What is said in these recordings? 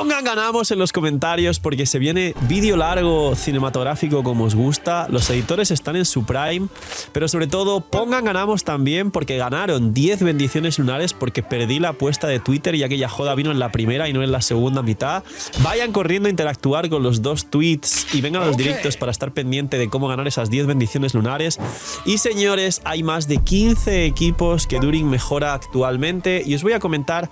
Pongan ganamos en los comentarios porque se viene vídeo largo cinematográfico como os gusta. Los editores están en su prime, pero sobre todo pongan ganamos también porque ganaron 10 bendiciones lunares porque perdí la apuesta de Twitter y aquella joda vino en la primera y no en la segunda mitad. Vayan corriendo a interactuar con los dos tweets y vengan a los directos para estar pendiente de cómo ganar esas 10 bendiciones lunares. Y señores, hay más de 15 equipos que During mejora actualmente y os voy a comentar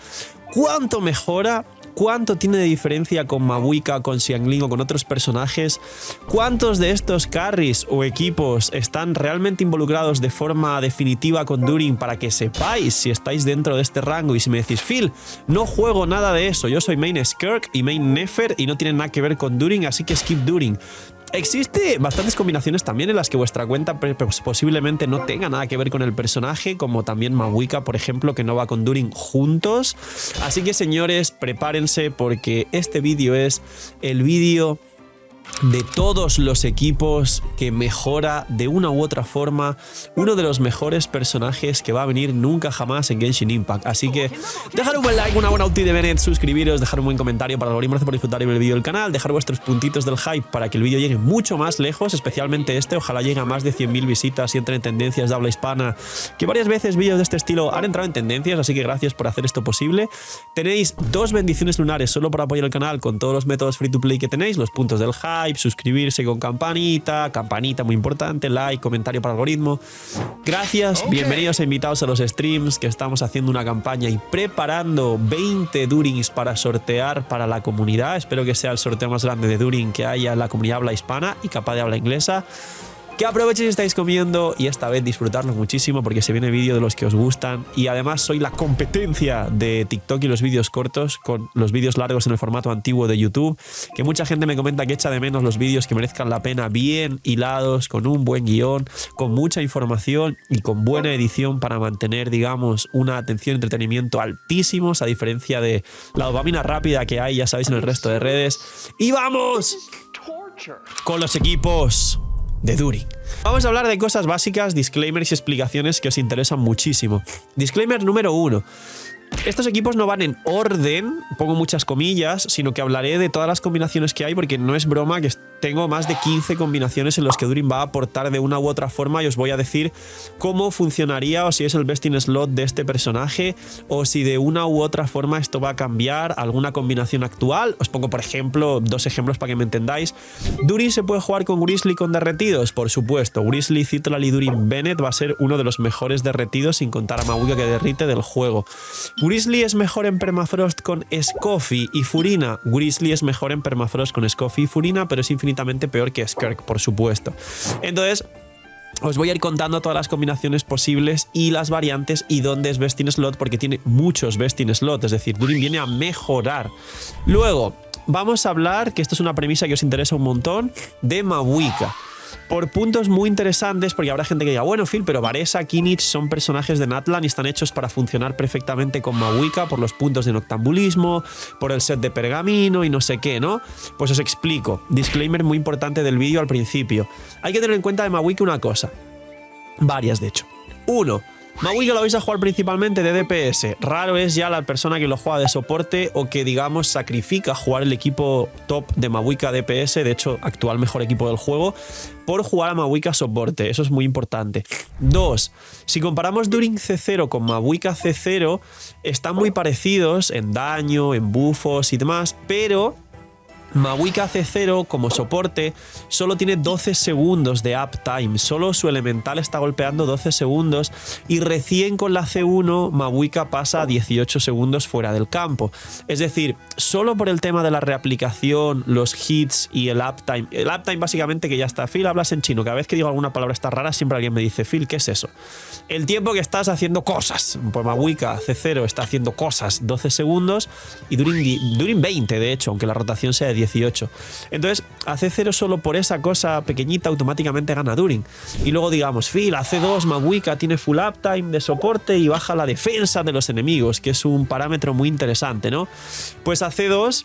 cuánto mejora. ¿Cuánto tiene de diferencia con Mavuika, con Xiangling o con otros personajes? ¿Cuántos de estos carries o equipos están realmente involucrados de forma definitiva con During para que sepáis si estáis dentro de este rango? Y si me decís, Phil, no juego nada de eso, yo soy main Skirk y main Nefer y no tiene nada que ver con During, así que skip During. Existe bastantes combinaciones también en las que vuestra cuenta posiblemente no tenga nada que ver con el personaje, como también Mavuika, por ejemplo, que no va con During juntos. Así que, señores, prepárense porque este vídeo es el vídeo de todos los equipos que mejora de una u otra forma uno de los mejores personajes que va a venir nunca jamás en Genshin Impact. Así que dejar un buen like, una buena ulti de Bennett, suscribiros, dejar un buen comentario para el algoritmo, gracias por disfrutar el vídeo del canal, dejar vuestros puntitos del hype para que el vídeo llegue mucho más lejos, especialmente este, ojalá llegue a más de 100.000 visitas y entre en tendencias de habla hispana, que varias veces vídeos de este estilo han entrado en tendencias, así que gracias por hacer esto posible. Tenéis 2 bendiciones lunares solo por apoyar el canal con todos los métodos free to play que tenéis, los puntos del hype, suscribirse con campanita muy importante, like, comentario para el algoritmo. Gracias, bienvenidos e invitados a los streams que estamos haciendo una campaña y preparando 20 Durings para sortear para la comunidad. Espero que sea el sorteo más grande de During que haya en la comunidad habla hispana y capaz de habla inglesa. Que aprovechéis si estáis comiendo y esta vez disfrutarlo muchísimo porque se viene vídeo de los que os gustan y además soy la competencia de TikTok y los vídeos cortos con los vídeos largos en el formato antiguo de YouTube, que mucha gente me comenta que echa de menos los vídeos que merezcan la pena, bien hilados, con un buen guión, con mucha información y con buena edición para mantener, digamos, una atención y entretenimiento altísimos a diferencia de la dopamina rápida que hay, ya sabéis, en el resto de redes. ¡Y vamos con los equipos de During! Vamos a hablar de cosas básicas, disclaimers y explicaciones que os interesan muchísimo. Disclaimer número 1. Estos equipos no van en orden, pongo muchas comillas, sino que hablaré de todas las combinaciones que hay porque no es broma que tengo más de 15 combinaciones en las que During va a aportar de una u otra forma y os voy a decir cómo funcionaría o si es el best in slot de este personaje o si de una u otra forma esto va a cambiar alguna combinación actual. Os pongo, por ejemplo, 2 ejemplos para que me entendáis. ¿During se puede jugar con Grizzly con derretidos? Por supuesto. Grizzly, Citral y During Bennett va a ser uno de los mejores derretidos sin contar a Mavuika que derrite del juego. Grizzly es mejor en permafrost con Scoffy y Furina. Grizzly es mejor en permafrost con Scoffy y Furina, pero es infinitamente peor que Skirk, por supuesto. Entonces, os voy a ir contando todas las combinaciones posibles y las variantes y dónde es best in slot, porque tiene muchos best in slot, es decir, During viene a mejorar. Luego, vamos a hablar, que esto es una premisa que os interesa un montón, de Mavuika. Por puntos muy interesantes, porque habrá gente que diga, bueno, Phil, pero Varesa, Kinich son personajes de Natlan y están hechos para funcionar perfectamente con Mavuika por los puntos de noctambulismo, por el set de pergamino y no sé qué, ¿no? Pues os explico. Disclaimer muy importante del vídeo al principio. Hay que tener en cuenta de Mavuika una cosa. Varias, de hecho. 1. Mavuika lo vais a jugar principalmente de DPS. Raro es ya la persona que lo juega de soporte o que, digamos, sacrifica jugar el equipo top de Mavuika DPS, de hecho, actual mejor equipo del juego, por jugar a Mavuika soporte. Eso es muy importante. 2. Si comparamos During C0 con Mavuika C0, están muy parecidos en daño, en buffos y demás, pero Mavuika C0 como soporte solo tiene 12 segundos de uptime, solo su elemental está golpeando 12 segundos y recién con la C1 Mavuika pasa a 18 segundos fuera del campo. Es decir, solo por el tema de la reaplicación, los hits y el uptime básicamente que ya está. Phil, hablas en chino, cada vez que digo alguna palabra está rara siempre alguien me dice, Phil, ¿qué es eso? El tiempo que estás haciendo cosas, pues Mavuika C0 está haciendo cosas 12 segundos y During 20 de hecho, aunque la rotación sea de 18. Entonces, a C0 solo por esa cosa pequeñita automáticamente gana During. Y luego digamos, Phil, a C2 Mavuika tiene full uptime de soporte y baja la defensa de los enemigos, que es un parámetro muy interesante, ¿no? Pues a C2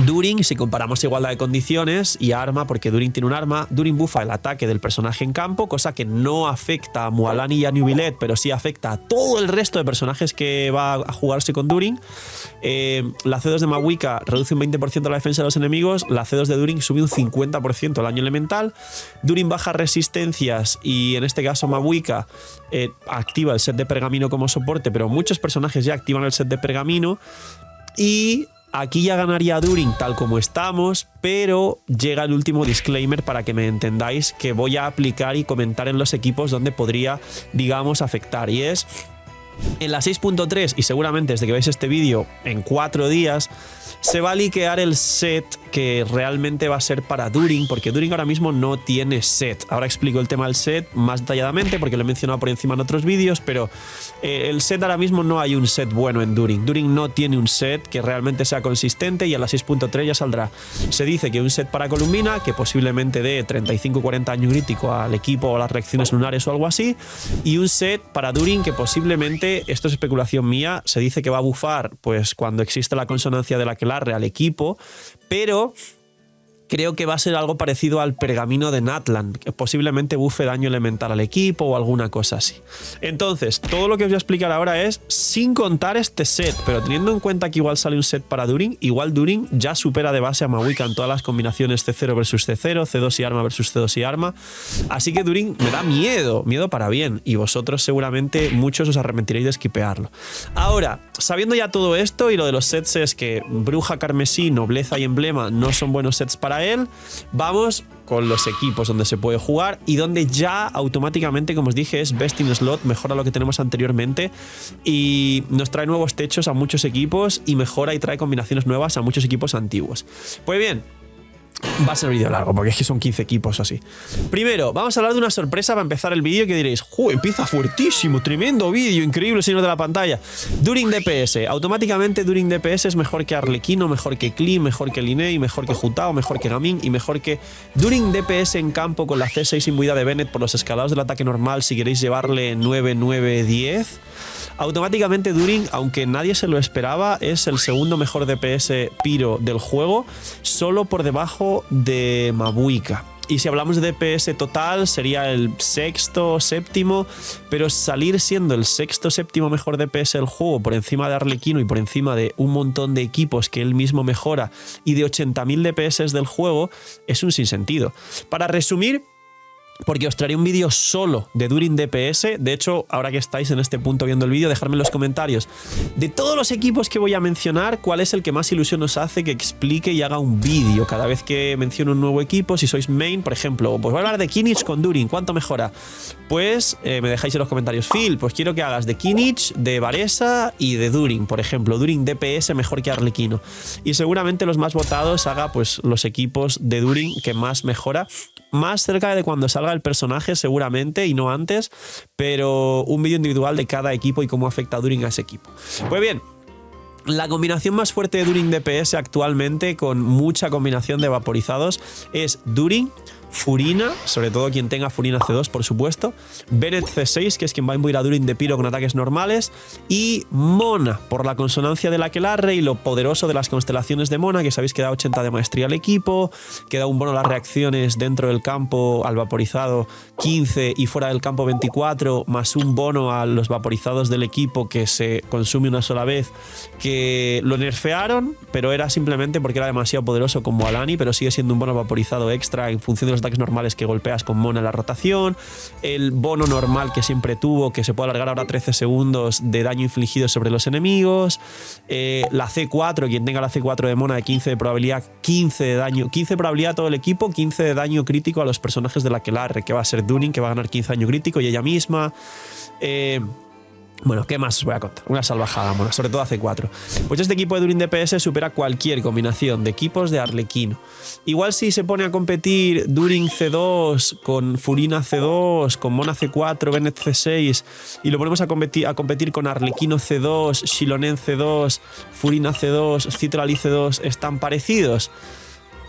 During, si comparamos igualdad de condiciones y arma, porque During tiene un arma, During buffa el ataque del personaje en campo, cosa que no afecta a Mualani y a Neuvillette, pero sí afecta a todo el resto de personajes que va a jugarse con During. La C2 de Mavuika reduce un 20% la defensa de los enemigos, la C2 de During sube un 50% el daño elemental, During baja resistencias y en este caso Mavuika activa el set de pergamino como soporte, pero muchos personajes ya activan el set de pergamino y aquí ya ganaría During tal como estamos, pero llega el último disclaimer para que me entendáis que voy a aplicar y comentar en los equipos donde podría, digamos, afectar. Y es en la 6.3, y seguramente desde que veis este vídeo en 4 días, se va a liquear el set que realmente va a ser para During, porque During ahora mismo no tiene set. Ahora explico el tema del set más detalladamente porque lo he mencionado por encima en otros vídeos, pero el set ahora mismo no hay un set bueno en During. During no tiene un set que realmente sea consistente y a la 6.3 ya saldrá. Se dice que un set para Columbina, que posiblemente dé 35-40 daño crítico al equipo o a las reacciones lunares o algo así, y un set para During que posiblemente, esto es especulación mía, se dice que va a bufar pues cuando existe la consonancia de la Aquelarre al equipo, pero creo que va a ser algo parecido al pergamino de Natlan, que posiblemente buffe daño elemental al equipo o alguna cosa así. Entonces, todo lo que os voy a explicar ahora es sin contar este set, pero teniendo en cuenta que igual sale un set para During, igual During ya supera de base a Mavuika en todas las combinaciones C0 versus C0, C2 y arma versus C2 y arma. Así que During me da miedo para bien, y vosotros seguramente muchos os arrepentiréis de skipearlo. Ahora, sabiendo ya todo esto y lo de los sets es que Bruja, Carmesí, Nobleza y Emblema no son buenos sets para él, vamos con los equipos donde se puede jugar y donde ya automáticamente, como os dije, es best in slot, mejora lo que tenemos anteriormente y nos trae nuevos techos a muchos equipos y mejora y trae combinaciones nuevas a muchos equipos antiguos. Pues bien, va a ser vídeo largo porque es que son 15 equipos así. Primero, vamos a hablar de una sorpresa para empezar el vídeo que diréis, ¡jo! Empieza fuertísimo, tremendo vídeo, increíble señor de la pantalla. During DPS. Automáticamente During DPS es mejor que Arlequino, mejor que Klee, mejor que Linei, mejor que Jutao, mejor que Gaming y mejor que During DPS en campo con la C6 imbuida de Bennett por los escalados del ataque normal si queréis llevarle 9, 9, 10. Automáticamente During, aunque nadie se lo esperaba, es el segundo mejor DPS piro del juego, solo por debajo de Mavuika. Y si hablamos de DPS total, sería el sexto, séptimo, pero salir siendo el sexto, séptimo mejor DPS del juego por encima de Arlequino y por encima de un montón de equipos que él mismo mejora y de 80.000 DPS del juego es un sinsentido. Para resumir, porque os traeré un vídeo solo de During DPS. De hecho, ahora que estáis en este punto viendo el vídeo, dejadme en los comentarios de todos los equipos que voy a mencionar, cuál es el que más ilusión os hace que explique y haga un vídeo cada vez que menciono un nuevo equipo. Si sois main, por ejemplo, pues voy a hablar de Kinich con During, ¿cuánto mejora? Pues me dejáis en los comentarios, Phil, pues quiero que hagas de Kinich, de Varesa y de During, por ejemplo, During DPS mejor que Arlequino. Y seguramente los más votados haga pues los equipos de During que más mejora, más cerca de cuando salga el personaje seguramente y no antes, pero un vídeo individual de cada equipo y cómo afecta a During a ese equipo. Pues bien, la combinación más fuerte de During DPS actualmente, con mucha combinación de vaporizados, es During, Furina, sobre todo quien tenga Furina C2 por supuesto, Bennett C6, que es quien va a imbuir a During de piro con ataques normales, y Mona, por la consonancia de la Aquelarre y lo poderoso de las constelaciones de Mona, que sabéis que da 80 de maestría al equipo, que da un bono a las reacciones dentro del campo al vaporizado 15 y fuera del campo 24, más un bono a los vaporizados del equipo que se consume una sola vez, que lo nerfearon, pero era simplemente porque era demasiado poderoso como Alani, pero sigue siendo un bono vaporizado extra en función de los ataques normales que golpeas con Mona en la rotación, el bono normal que siempre tuvo, que se puede alargar ahora 13 segundos de daño infligido sobre los enemigos, la C4, quien tenga la C4 de Mona de 15 de probabilidad, 15 de daño, 15 de probabilidad a todo el equipo, 15 de daño crítico a los personajes de la Aquelarre, que va a ser During, que va a ganar 15 de daño crítico, y ella misma. Bueno, ¿qué más os voy a contar? Una salvajada, Mona, sobre todo a C4. Pues este equipo de During DPS supera cualquier combinación de equipos de Arlequino. Igual si se pone a competir During C2 con Furina C2, con Mona C4, Bennett C6 y lo ponemos a competir con Arlequino C2, Xilonen C2, Furina C2, Citrali C2, ¿están parecidos?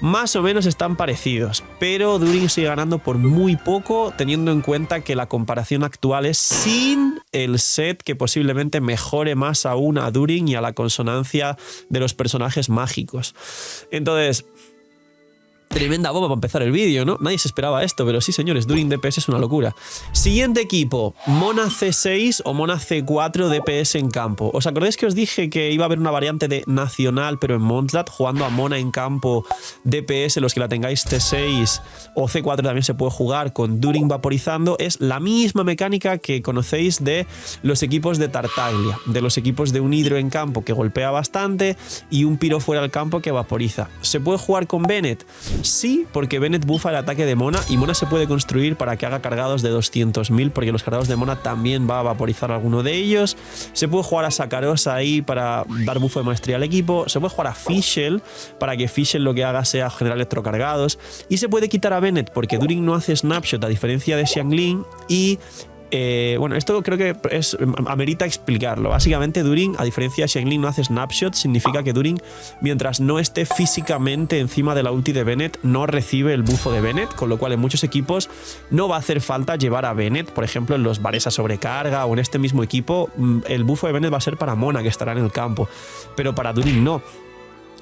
más o menos están parecidos, pero During sigue ganando por muy poco, teniendo en cuenta que la comparación actual es sin el set que posiblemente mejore más aún a During y a la consonancia de los personajes mágicos. Entonces, tremenda bomba para empezar el vídeo, ¿no? Nadie se esperaba esto, pero sí, señores, During DPS es una locura. Siguiente equipo, Mona C6 o Mona C4 DPS en campo. ¿Os acordáis que os dije que iba a haber una variante de Nacional, pero en Mondstadt, jugando a Mona en campo DPS, los que la tengáis C6 o C4 también se puede jugar con During vaporizando? Es la misma mecánica que conocéis de los equipos de Tartaglia, de los equipos de un hidro en campo que golpea bastante y un piro fuera del campo que vaporiza. ¿Se puede jugar con Bennett? Sí, porque Bennett buffa el ataque de Mona y Mona se puede construir para que haga cargados de 200.000, porque los cargados de Mona también va a vaporizar alguno de ellos. Se puede jugar a Sakarosa ahí para dar bufo de maestría al equipo. Se puede jugar a Fischl para que Fischl lo que haga sea generar electrocargados. Y se puede quitar a Bennett porque During no hace snapshot a diferencia de Xiangling y... bueno, esto creo que amerita explicarlo. Básicamente During, a diferencia de Xiangling, no hace snapshot. Significa que During, mientras no esté físicamente encima de la ulti de Bennett, no recibe el bufo de Bennett, con lo cual en muchos equipos no va a hacer falta llevar a Bennett. Por ejemplo, en los Varesa sobrecarga o en este mismo equipo, el bufo de Bennett va a ser para Mona, que estará en el campo, pero para During no.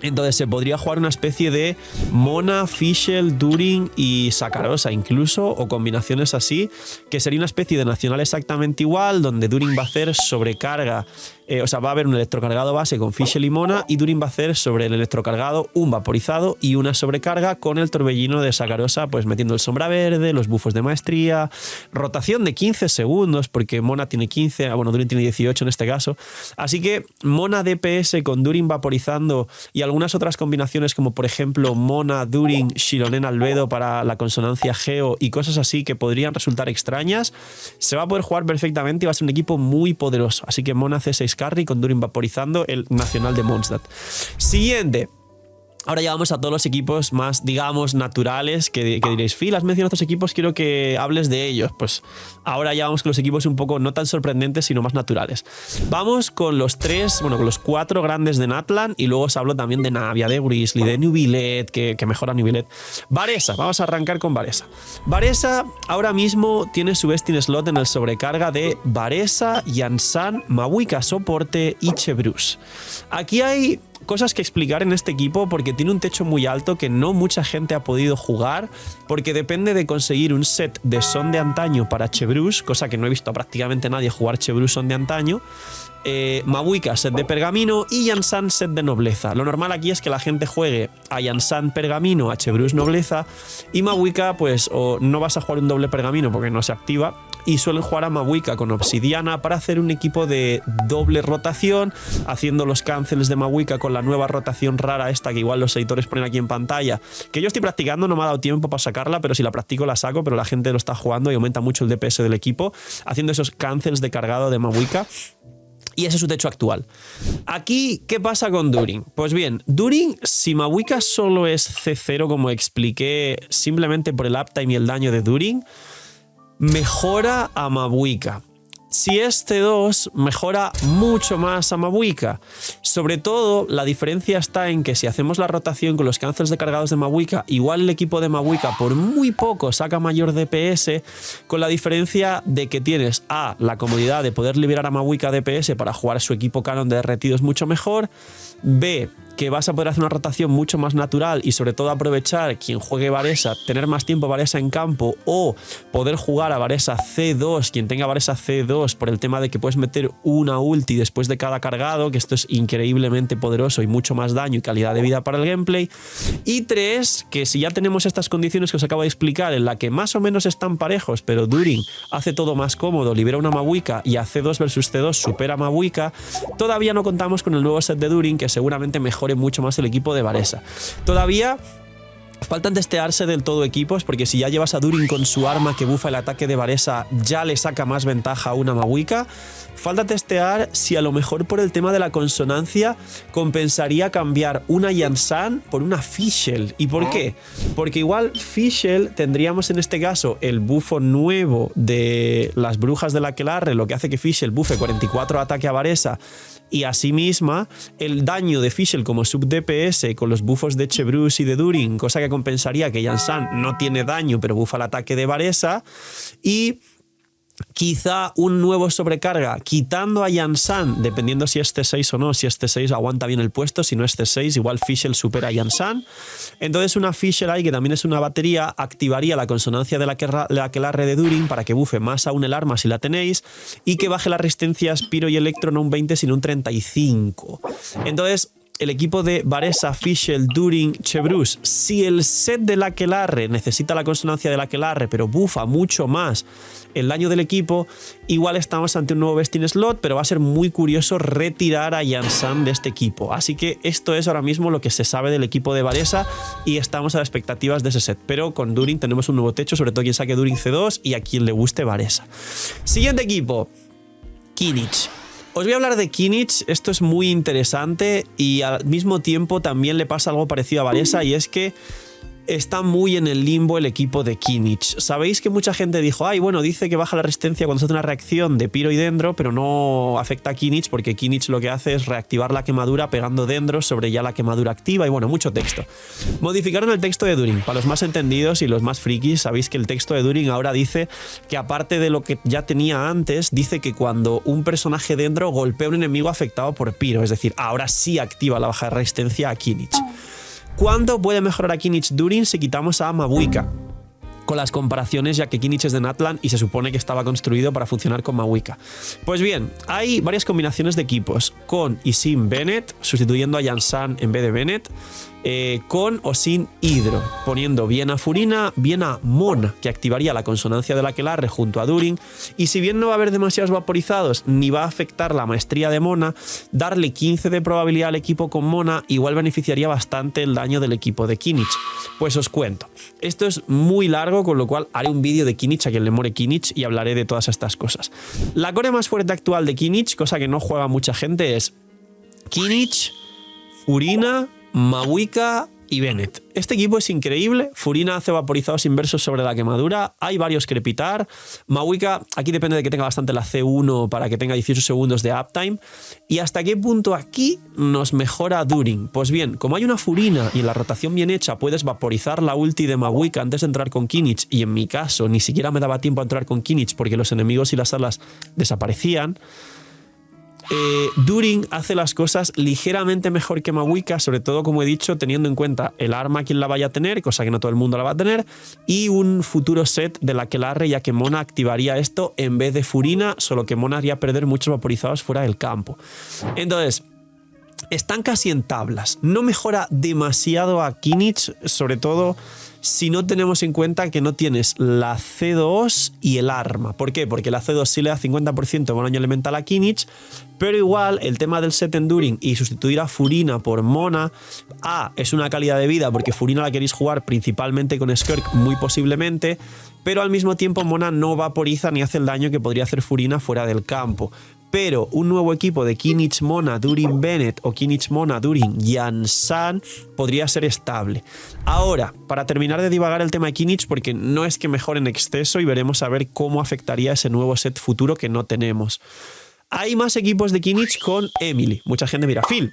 Entonces se podría jugar una especie de Mona, Fischl, During y Sakarosa incluso, o combinaciones así, que sería una especie de nacional exactamente igual, donde During va a hacer sobrecarga, o sea, va a haber un electrocargado base con Fischl y Mona, y During va a hacer sobre el electrocargado un vaporizado y una sobrecarga con el torbellino de Sakarosa, pues metiendo el sombra verde, los bufos de maestría, rotación de 15 segundos, porque Mona tiene 15, bueno, During tiene 18 en este caso, así que Mona DPS con During vaporizando y algunas otras combinaciones como por ejemplo Mona, During, Shironen Albedo para la consonancia Geo y cosas así que podrían resultar extrañas, se va a poder jugar perfectamente y va a ser un equipo muy poderoso. Así que Mona C6 carry con During vaporizando, el nacional de Mondstadt. Siguiente. Ahora ya vamos a todos los equipos más, digamos, naturales, que diréis, Phil, has mencionado estos equipos, quiero que hables de ellos. Pues ahora ya vamos con los equipos un poco no tan sorprendentes, sino más naturales. Vamos con los con los 4 grandes de Natlan y luego os hablo también de Navia, de Grizzly, de Nubilet, que mejora Nubilet. Varesa, vamos a arrancar con Varesa. Varesa ahora mismo tiene su best in slot en el sobrecarga de Varesa, Yansan, Mavuika soporte y Chebrus. Aquí hay cosas que explicar en este equipo porque tiene un techo muy alto que no mucha gente ha podido jugar, porque depende de conseguir un set de son de antaño para Chebrus, cosa que no he visto a prácticamente nadie jugar Chebrus son de antaño, Mavuika set de pergamino y Yansan set de nobleza. Lo normal aquí es que la gente juegue a Yansan pergamino, a Chebrus nobleza, y Mavuika pues o no vas a jugar un doble pergamino porque no se activa, y suelen jugar a Mavuika con obsidiana para hacer un equipo de doble rotación, haciendo los cancels de Mavuika con la nueva rotación rara esta que igual los editores ponen aquí en pantalla, que yo estoy practicando, no me ha dado tiempo para sacarla, pero si la practico la saco, pero la gente lo está jugando y aumenta mucho el DPS del equipo, haciendo esos cancels de cargado de Mavuika. Y ese es su techo actual. Aquí, ¿qué pasa con During? Pues bien, During, si Mavuika solo es C0, como expliqué, simplemente por el uptime y el daño de During, mejora a Mavuika. Si es C2, mejora mucho más a Mavuika. Sobre todo, la diferencia está en que si hacemos la rotación con los cancels de cargados de Mavuika, igual el equipo de Mavuika por muy poco saca mayor DPS, con la diferencia de que tienes A, la comodidad de poder liberar a Mavuika DPS para jugar su equipo canon de derretidos mucho mejor, B, que vas a poder hacer una rotación mucho más natural y sobre todo aprovechar quien juegue Varesa, tener más tiempo Varesa en campo o poder jugar a Varesa C2, quien tenga Varesa C2 por el tema de que puedes meter una ulti después de cada cargado, que esto es increíblemente poderoso y mucho más daño y calidad de vida para el gameplay. Y 3, que si ya tenemos estas condiciones que os acabo de explicar en la que más o menos están parejos, pero During hace todo más cómodo, libera una Mavuika y a C2 versus C2 supera a Mavuika, todavía no contamos con el nuevo set de During que seguramente mejore mucho más el equipo de Varesa. Todavía Faltan testearse del todo equipos, porque si ya llevas a Durin con su arma que bufa el ataque de Varesa, ya le saca más ventaja a una Mavuika. Falta testear si a lo mejor por el tema de la consonancia compensaría cambiar una Yansan por una Fischl. ¿Y por qué? Porque igual Fischl tendríamos en este caso el bufo nuevo de las brujas de la Aquelarre, lo que hace que Fischl bufe 44 ataque a Varesa, y asimismo el daño de Fischl como sub DPS con los bufos de Chebrus y de Durin, cosa que compensaría que Yansan no tiene daño pero bufa el ataque de Varesa. Y quizá un nuevo sobrecarga quitando a Yansan, dependiendo si es C6 o no. Si es C6 aguanta bien el puesto, si no es C6 igual Fischl supera a Yansan. Entonces una Fischl ahí, que también es una batería, activaría la consonancia de la Aquelarre de Durin para que bufe más aún el arma si la tenéis, y que baje la resistencia a Spiro y Electro no un 20 sino un 35. Entonces el equipo de Varesa, Fischl, Durin, Chebrus, si el set de la Aquelarre necesita la consonancia de la Aquelarre pero bufa mucho más el daño del equipo, igual estamos ante un nuevo best in slot, pero va a ser muy curioso retirar a Yansan de este equipo. Así que esto es ahora mismo lo que se sabe del equipo de Varesa y estamos a las expectativas de ese set. Pero con Durin tenemos un nuevo techo, sobre todo quien saque Durin C2 y a quien le guste Varesa. Siguiente equipo, Kinich. Os voy a hablar de Kinich, esto es muy interesante y al mismo tiempo también le pasa algo parecido a Varesa, y es que está muy en el limbo el equipo de Kinich. Sabéis que mucha gente dijo, ay, bueno, dice que baja la resistencia cuando se hace una reacción de Pyro y Dendro, pero no afecta a Kinich porque Kinich lo que hace es reactivar la quemadura pegando Dendro sobre ya la quemadura activa, y bueno, mucho texto. Modificaron el texto de Durin. Para los más entendidos y los más frikis, sabéis que el texto de Durin ahora dice que, aparte de lo que ya tenía antes, dice que cuando un personaje Dendro golpea a un enemigo afectado por Pyro, es decir, ahora sí activa la baja de resistencia a Kinich. ¿Cuándo puede mejorar a Kinich Durin si quitamos a Mavuika? Con las comparaciones, ya que Kinich es de Natlan y se supone que estaba construido para funcionar con Mavuika. Pues bien, hay varias combinaciones de equipos, con y sin Bennett, sustituyendo a Yansan en vez de Bennett, con o sin Hydro, poniendo bien a Furina, bien a Mona, que activaría la consonancia de la Aquelarre junto a Durin, y si bien no va a haber demasiados vaporizados, ni va a afectar la maestría de Mona, darle 15 de probabilidad al equipo con Mona igual beneficiaría bastante el daño del equipo de Kinich. Pues os cuento, esto es muy largo, con lo cual haré un vídeo de Kinich a quien le more Kinich y hablaré de todas estas cosas. La core más fuerte actual de Kinich, cosa que no juega mucha gente, es Kinich, Furina, Mavuika y Bennett. Este equipo es increíble. Furina hace vaporizados inversos sobre la quemadura. Hay varios crepitar. Mavuika, aquí depende de que tenga bastante la C1 para que tenga 18 segundos de uptime. ¿Y hasta qué punto aquí nos mejora Durin? Pues bien, como hay una Furina y en la rotación bien hecha puedes vaporizar la ulti de Mavuika antes de entrar con Kinich, y en mi caso ni siquiera me daba tiempo a entrar con Kinich porque los enemigos y las alas desaparecían. Durin hace las cosas ligeramente mejor que Mavuika, sobre todo, como he dicho, teniendo en cuenta el arma quien la vaya a tener, cosa que no todo el mundo la va a tener, y un futuro set de la Aquelarre, ya que Mona activaría esto en vez de Furina, solo que Mona haría perder muchos vaporizados fuera del campo. Entonces, están casi en tablas. No mejora demasiado a Kinich, sobre todo si no tenemos en cuenta que no tienes la C2 y el arma. ¿Por qué? Porque la C2 sí le da 50% de daño elemental a Kinich, pero igual el tema del set en Durin y sustituir a Furina por Mona, es una calidad de vida porque Furina la queréis jugar principalmente con Skirk, muy posiblemente, pero al mismo tiempo Mona no vaporiza ni hace el daño que podría hacer Furina fuera del campo. Pero un nuevo equipo de Kinich Mona, Durin Bennett o Kinich Mona, Durin Yansan podría ser estable. Ahora, para terminar de divagar el tema de Kinich, porque no es que mejore en exceso y veremos a ver cómo afectaría ese nuevo set futuro que no tenemos. Hay más equipos de Kinich con Emily. Mucha gente mira, Phil,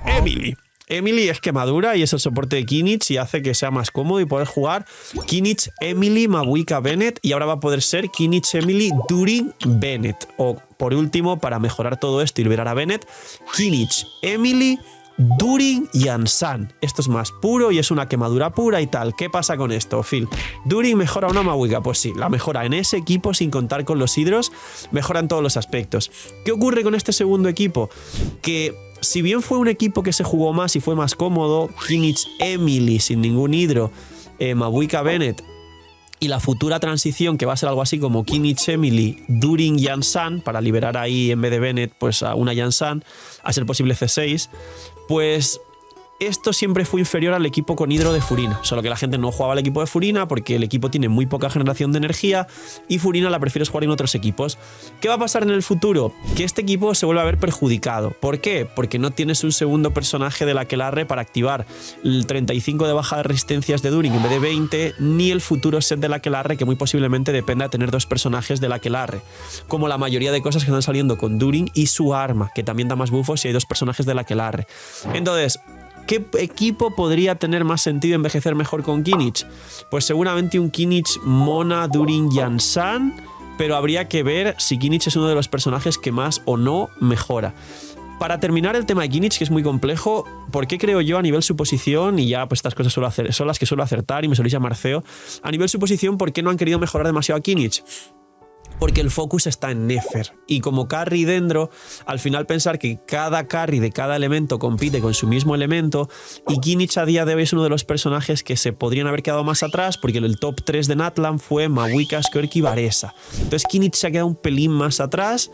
Emily. Emily es quemadura y es el soporte de Kinich y hace que sea más cómodo y poder jugar Kinich, Emily, Mavuika, Bennett, y ahora va a poder ser Kinich, Emily, Durin, Bennett. O por último, para mejorar todo esto y liberar a Bennett, Kinich, Emily, Durin y Yansan. Esto es más puro y es una quemadura pura y tal. ¿Qué pasa con esto, Phil? ¿Durin mejora una Mavuika? Pues sí, la mejora en ese equipo sin contar con los hidros, mejora en todos los aspectos. ¿Qué ocurre con este segundo equipo? Que si bien fue un equipo que se jugó más y fue más cómodo, Kinich, Emily sin ningún hidro, Mavuika, Bennett, y la futura transición que va a ser algo así como Kinich, Emily, Durin, Yansan, para liberar ahí en vez de Bennett pues a una Yansan, a ser posible C6, pues esto siempre fue inferior al equipo con hidro de Furina, solo que la gente no jugaba al equipo de Furina porque el equipo tiene muy poca generación de energía y Furina la prefieres jugar en otros equipos. ¿Qué va a pasar en el futuro? Que este equipo se vuelve a ver perjudicado. ¿Por qué? Porque no tienes un segundo personaje de la Aquelarre para activar el 35 de baja de resistencias de During en vez de 20, ni el futuro set de la Aquelarre, que muy posiblemente dependa de tener dos personajes de la Aquelarre, como la mayoría de cosas que están saliendo con During y su arma, que también da más buffos si hay dos personajes de la Aquelarre. Entonces, ¿qué equipo podría tener más sentido envejecer mejor con Kinnich? Pues seguramente un Kinnich, Mona, During, Yansan, pero habría que ver si Kinnich es uno de los personajes que más o no mejora. Para terminar el tema de Kinnich, que es muy complejo, ¿por qué creo yo a nivel suposición? Y ya pues estas cosas son las que suelo acertar y me soléis llamar CEO. A nivel suposición, ¿por qué no han querido mejorar demasiado a Kinnich? Porque el focus está en Nefer. Y como carry dentro, al final pensar que cada carry de cada elemento compite con su mismo elemento, y Kinnich a día de hoy es uno de los personajes que se podrían haber quedado más atrás, porque el top 3 de Natlan fue Mawika, Skirk y Varesa. Entonces Kinnich se ha quedado un pelín más atrás,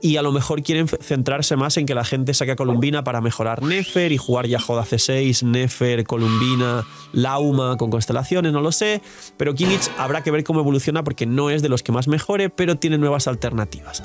y a lo mejor quieren centrarse más en que la gente saque a Columbina para mejorar Nefer y jugar ya Joda C6, Nefer, Columbina, Lauma con constelaciones, no lo sé. Pero Kinnich habrá que ver cómo evoluciona porque no es de los que más mejore, pero tiene nuevas alternativas.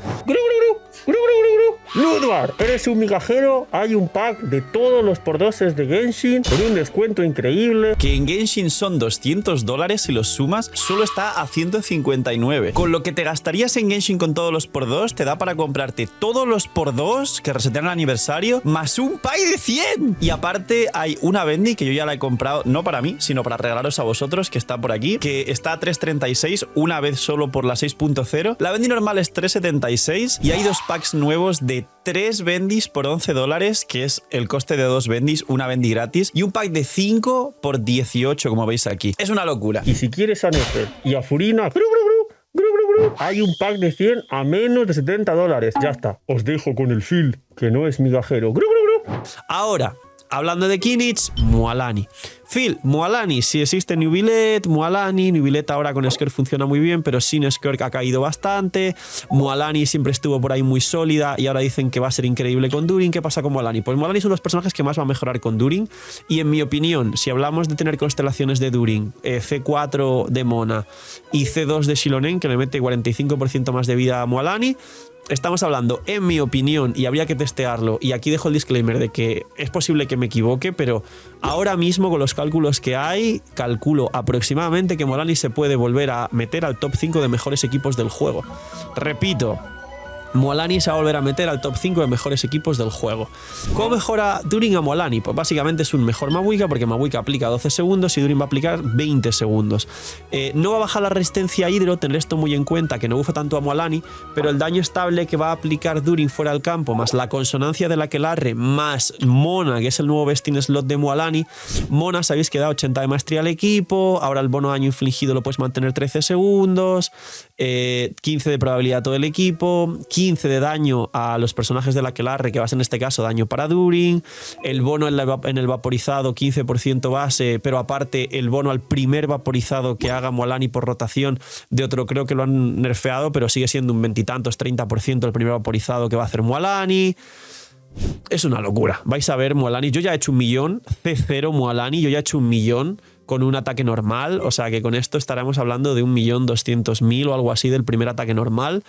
Ludwig, eres un migajero, hay un pack de todos los por-doses de Genshin con un descuento increíble. Que en Genshin son $200 si los sumas, solo está a 159. Con lo que te gastarías en Genshin con todos los por-2, te da para comprarte todos los por-2 que resetean el aniversario, más un pay de 100. Y aparte hay una Bendy que yo ya la he comprado, no para mí, sino para regalaros a vosotros, que está por aquí, que está a 3.36, una vez solo por la 6.0. La Bendy normal es 3.76 y hay dos packs nuevos de 3 Bendis por $11, que es el coste de 2 Bendis, una Bendy gratis, y un pack de 5 por 18, como veis aquí. Es una locura. Y si quieres a Nefer y a Furina, hay un pack de 100 a menos de $70. Ya está, os dejo con el Phil, que no es migajero. Ahora, hablando de Kinnich, Mualani. Phil, Mualani, si existe Nubilet, Mualani. Nubilet ahora con Skirk funciona muy bien, pero sin Skirk ha caído bastante. Mualani siempre estuvo por ahí muy sólida y ahora dicen que va a ser increíble con During. ¿Qué pasa con Mualani? Pues Mualani es uno de los personajes que más va a mejorar con During. Y en mi opinión, si hablamos de tener constelaciones de During, C4 de Mona y C2 de Shilonen, que le mete 45% más de vida a Mualani, estamos hablando, en mi opinión, y habría que testearlo, y aquí dejo el disclaimer de que es posible que me equivoque, pero ahora mismo con los cálculos que hay, calculo aproximadamente que Mualani se puede volver a meter al top 5 de mejores equipos del juego. Repito, Mualani se va a volver a meter al top 5 de mejores equipos del juego. ¿Cómo mejora During a Mualani? Pues básicamente es un mejor Mawika, porque Mawika aplica 12 segundos y During va a aplicar 20 segundos. No va a bajar la resistencia a hidro, tener esto muy en cuenta, que no bufa tanto a Mualani, pero el daño estable que va a aplicar During fuera del campo, más la consonancia de la Aquelarre, más Mona, que es el nuevo Vestin Slot de Mualani. Mona, sabéis que da 80 de maestría al equipo, ahora el bono daño infligido lo puedes mantener 13 segundos, 15 de probabilidad a todo el equipo, 15 de daño a los personajes de la Aquelarre, que va a ser en este caso daño para During, el bono en el vaporizado 15% base, pero aparte el bono al primer vaporizado que haga Mualani por rotación de otro, creo que lo han nerfeado, pero sigue siendo un 20 y tantos, 30% el primer vaporizado que va a hacer Mualani. Es una locura, vais a ver Mualani, yo ya he hecho 1 millón, C0 Mualani, yo ya he hecho 1 millón con un ataque normal, o sea que con esto estaremos hablando de 1.200.000 o algo así del primer ataque normal,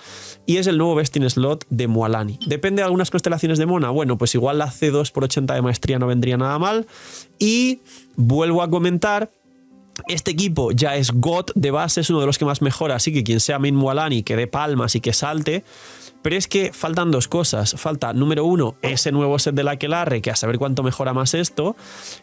y es el nuevo Vestin Slot de Mualani. Depende de algunas constelaciones de Mona, bueno, pues igual la C2 por 80 de maestría no vendría nada mal, y vuelvo a comentar, este equipo ya es God de base, es uno de los que más mejora, así que quien sea main Mualani que dé palmas y que salte. Pero es que faltan dos cosas. Falta, número 1, ese nuevo set de la Aquelarre, que a saber cuánto mejora más esto.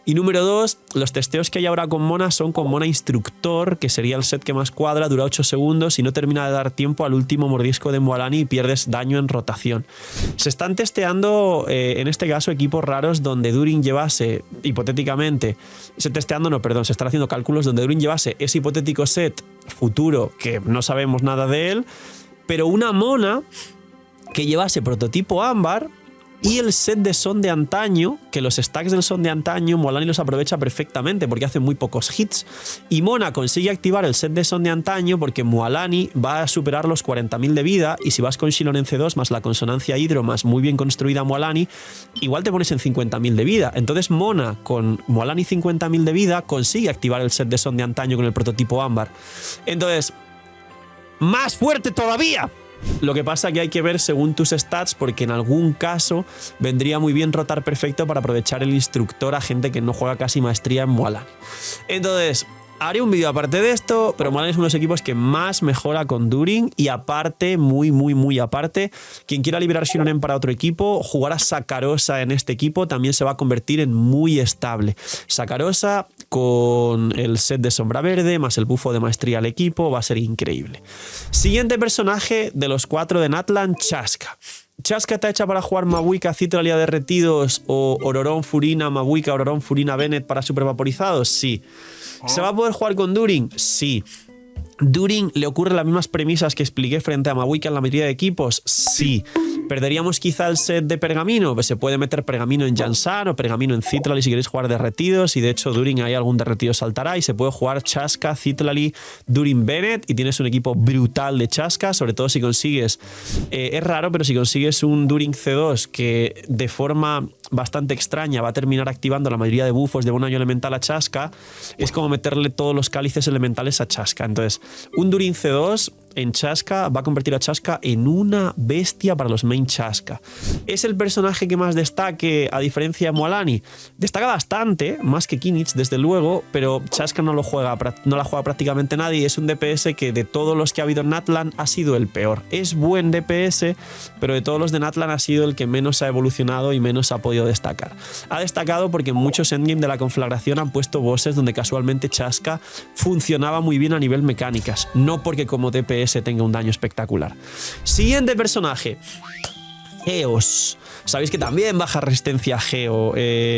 Y número 2, los testeos que hay ahora con Mona son con Mona Instructor, que sería el set que más cuadra, dura 8 segundos y no termina de dar tiempo al último mordisco de Mualani y pierdes daño en rotación. Se están testeando, en este caso, equipos raros donde During llevase, hipotéticamente, se están haciendo cálculos donde During llevase ese hipotético set futuro, que no sabemos nada de él, pero una Mona que llevase prototipo ámbar Y el set de Son de antaño, que los stacks del Son de antaño, Mualani los aprovecha perfectamente porque hace muy pocos hits. Y Mona consigue activar el set de Son de antaño porque Mualani va a superar los 40.000 de vida. Y si vas con Shilon en C2 más la consonancia Hidro más muy bien construida Mualani, igual te pones en 50.000 de vida. Entonces Mona con Mualani 50.000 de vida consigue activar el set de Son de antaño con el prototipo ámbar. Entonces, ¡más fuerte todavía! Lo que pasa que hay que ver según tus stats porque en algún caso vendría muy bien rotar perfecto para aprovechar el instructor a gente que no juega casi maestría en Mualani. Entonces, haré un vídeo aparte de esto, pero Mualani es uno de los equipos que más mejora con Durin y aparte, muy aparte, quien quiera liberar Shilonen para otro equipo, jugar a Sakarosa en este equipo también se va a convertir en muy estable. Sakarosa con el set de sombra verde más el bufo de maestría al equipo va a ser increíble. Siguiente personaje de los 4 de Natlan, Chaska. ¿Chaska está hecha para jugar Mabuika, Citralia derretidos o Ororón, Furina, Mabuika, Ororón, Furina, Bennett para super vaporizados? Sí. ¿Se va a poder jugar con Durin? Sí. ¿Durin le ocurren las mismas premisas que expliqué frente a Mabuika en la mayoría de equipos? Sí. ¿Perderíamos quizá el set de pergamino? Pues se puede meter pergamino en Jansan o pergamino en Citlali si queréis jugar derretidos, y de hecho Durin hay algún derretido saltará y se puede jugar Chaska, Citlali, Durin, Bennett y tienes un equipo brutal de Chaska, sobre todo si consigues, es raro, pero si consigues un Durin C2 que de forma bastante extraña va a terminar activando la mayoría de buffos de un año elemental a Chaska, es como meterle todos los cálices elementales a Chaska. Entonces, un Durin C2 en Chaska va a convertir a Chaska en una bestia para los main Chaska. ¿Es el personaje que más destaque a diferencia de Mualani? Destaca bastante, más que Kinich, desde luego, pero Chaska no la juega prácticamente nadie y es un DPS que de todos los que ha habido en Natlan ha sido el peor. Es buen DPS, pero de todos los de Natlan ha sido el que menos ha evolucionado y menos ha podido destacar. Ha destacado porque en muchos endgame de la conflagración han puesto bosses donde casualmente Chaska funcionaba muy bien a nivel mecánicas, no porque como DPS tenga un daño espectacular. Siguiente personaje, Geos. Sabéis que también baja resistencia a Geo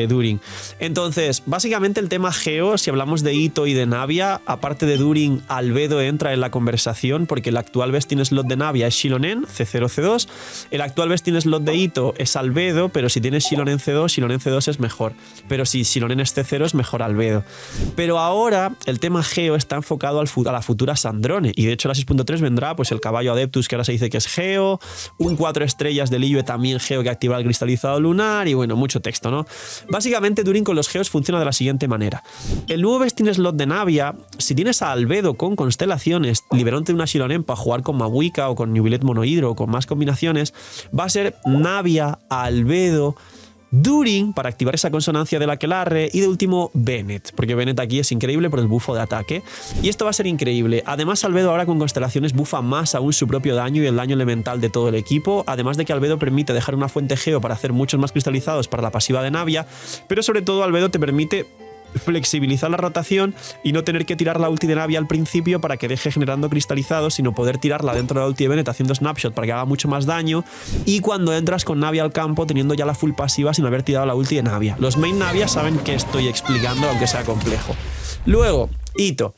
Durin. Entonces, básicamente el tema Geo, si hablamos de Ito y de Navia, aparte de Durin, Albedo entra en la conversación porque el actual vesting slot de Navia es Shilonen, C0, C2. El actual vesting slot de Ito es Albedo, pero si tienes Shilonen C2, Shilonen C2 es mejor. Pero si Shilonen es C0 es mejor Albedo. Pero ahora el tema Geo está enfocado a la futura Sandrone. Y de hecho la 6.3 vendrá pues el caballo Adeptus, que ahora se dice que es Geo, un 4 estrellas de Liyue también Geo que activa el cristalizado lunar y bueno, mucho texto, ¿no? Básicamente Durin con los Geos funciona de la siguiente manera. El nuevo vesting slot de Navia, si tienes a Albedo con constelaciones, liberándote una Shilonen para jugar con Mabuika o con Nubilet Monohidro o con más combinaciones, va a ser Navia, Albedo, Durin para activar esa consonancia del Aquelarre y de último Bennett, porque Bennett aquí es increíble por el bufo de ataque y esto va a ser increíble. Además Albedo ahora con constelaciones bufa más aún su propio daño y el daño elemental de todo el equipo, además de que Albedo permite dejar una fuente Geo para hacer muchos más cristalizados para la pasiva de Navia, pero sobre todo Albedo te permite flexibilizar la rotación y no tener que tirar la ulti de Navia al principio para que deje generando cristalizados, sino poder tirarla dentro de la ulti de Bennett haciendo snapshot para que haga mucho más daño, y cuando entras con Navia al campo teniendo ya la full pasiva sin haber tirado la ulti de Navia. Los main Navia saben que estoy explicando aunque sea complejo. Luego, Ito.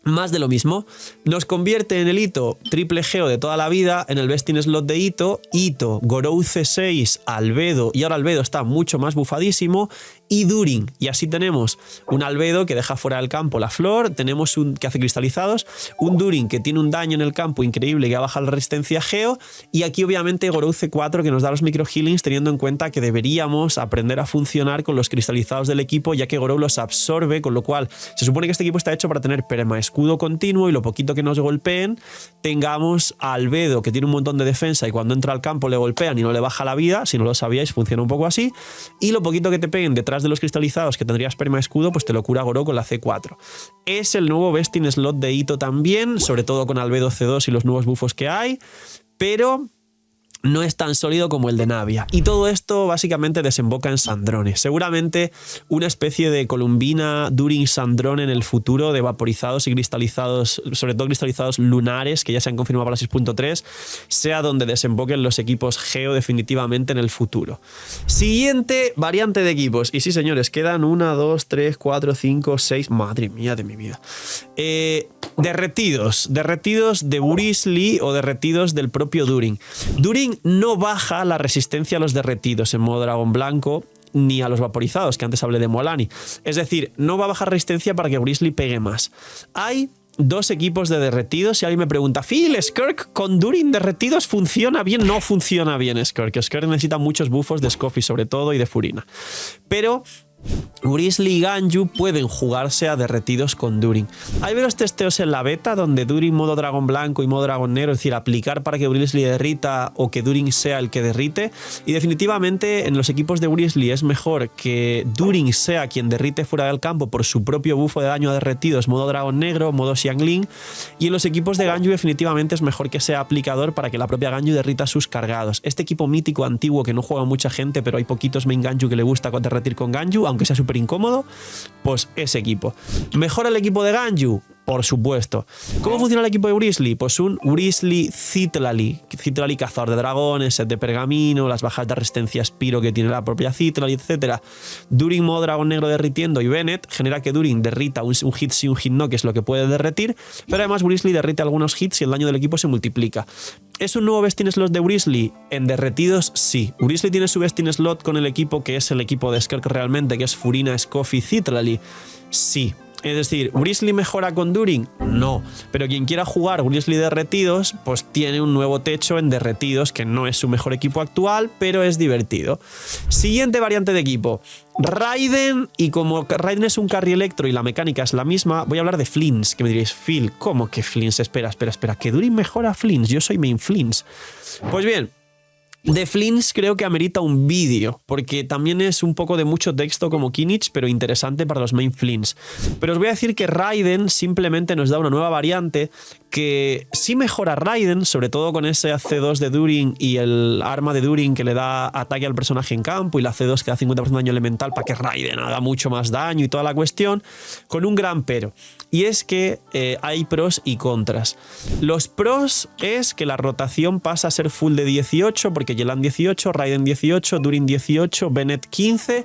Más de lo mismo, nos convierte en el Ito triple Geo de toda la vida, en el vesting slot de Ito, Gorou C6, Albedo, y ahora Albedo está mucho más bufadísimo, y Durin, y así tenemos un Albedo que deja fuera del campo la flor, tenemos un que hace cristalizados, un Durin que tiene un daño en el campo increíble que baja la resistencia a Geo, y aquí obviamente Gorou C4 que nos da los micro healings, teniendo en cuenta que deberíamos aprender a funcionar con los cristalizados del equipo, ya que Gorou los absorbe, con lo cual se supone que este equipo está hecho para tener perma escudo continuo y lo poquito que nos golpeen tengamos a Albedo que tiene un montón de defensa y cuando entra al campo le golpean y no le baja la vida, si no lo sabíais funciona un poco así, y lo poquito que te peguen detrás de los cristalizados que tendrías perma escudo pues te lo cura Gorou con la C4. Es el nuevo vesting slot de Ito también, sobre todo con Albedo C2 y los nuevos buffos que hay, pero no es tan sólido como el de Navia. Y todo esto básicamente desemboca en Sandrone. Seguramente una especie de Columbina Durin Sandrone en el futuro de vaporizados y cristalizados, sobre todo cristalizados lunares, que ya se han confirmado para la 6.3, sea donde desemboquen los equipos Geo definitivamente en el futuro. Siguiente variante de equipos. Y sí, señores, quedan 1, 2, 3, 4, 5, 6... Madre mía de mi vida. Derretidos de Burisli o derretidos del propio Durin. Durin During no baja la resistencia a los derretidos en modo dragón blanco ni a los vaporizados, que antes hablé de Moalani. Es decir, no va a bajar resistencia para que Grizzly pegue más. Hay 2 equipos de derretidos. Si alguien me pregunta, Phil, ¿Skirk con During derretidos funciona bien? No funciona bien Skirk. Skirk necesita muchos buffos de Scoffy sobre todo y de Furina. Pero Grizzly y Ganju pueden jugarse a derretidos con During. Hay varios testeos en la beta donde During modo dragón blanco y modo dragón negro, es decir, aplicar para que Grizzly derrita o que During sea el que derrite. Y definitivamente en los equipos de Grizzly es mejor que During sea quien derrite fuera del campo por su propio bufo de daño a derretidos, modo dragón negro, modo Xiangling. Y en los equipos de Ganju definitivamente es mejor que sea aplicador para que la propia Ganju derrita sus cargados. Este equipo mítico antiguo que no juega mucha gente, pero hay poquitos main Ganju que le gusta derretir con Ganju, aunque sea súper incómodo, pues ese equipo. ¿Mejora el equipo de Ganju? Por supuesto. ¿Cómo funciona el equipo de Grizzly? Pues un Grizzly Citlali cazador de dragones, set de pergamino, las bajas de resistencia Spiro que tiene la propia Citlali, etc. During modo dragón negro derritiendo y Bennett genera que During derrita un hit sí, un hit no, que es lo que puede derretir, pero además Grizzly derrite algunos hits y el daño del equipo se multiplica. ¿Es un nuevo best in slot de Grizzly? En derretidos, sí. Grizzly tiene su best in slot con el equipo que es el equipo de Skirk realmente, que es Furina, Scoffy, Citlali. Sí. Es decir, ¿Grizzly mejora con During? No. Pero quien quiera jugar Grizzly derretidos, pues tiene un nuevo techo en derretidos, que no es su mejor equipo actual, pero es divertido. Siguiente variante de equipo. Raiden, y como Raiden es un carry electro y la mecánica es la misma, voy a hablar de Flins, que me diréis, Phil, ¿cómo que Flins? Espera, que During mejora Flins, yo soy main Flins. Pues bien, de Flins creo que amerita un vídeo, porque también es un poco de mucho texto como Kinich, pero interesante para los main Flins. Pero os voy a decir que Raiden simplemente nos da una nueva variante que sí mejora Raiden, sobre todo con ese C2 de During y el arma de During que le da ataque al personaje en campo y la C2 que da 50% de daño elemental para que Raiden haga mucho más daño y toda la cuestión, con un gran pero. Y es que hay pros y contras. Los pros es que la rotación pasa a ser full de 18, porque Yelan 18, Raiden 18, During 18, Bennett 15,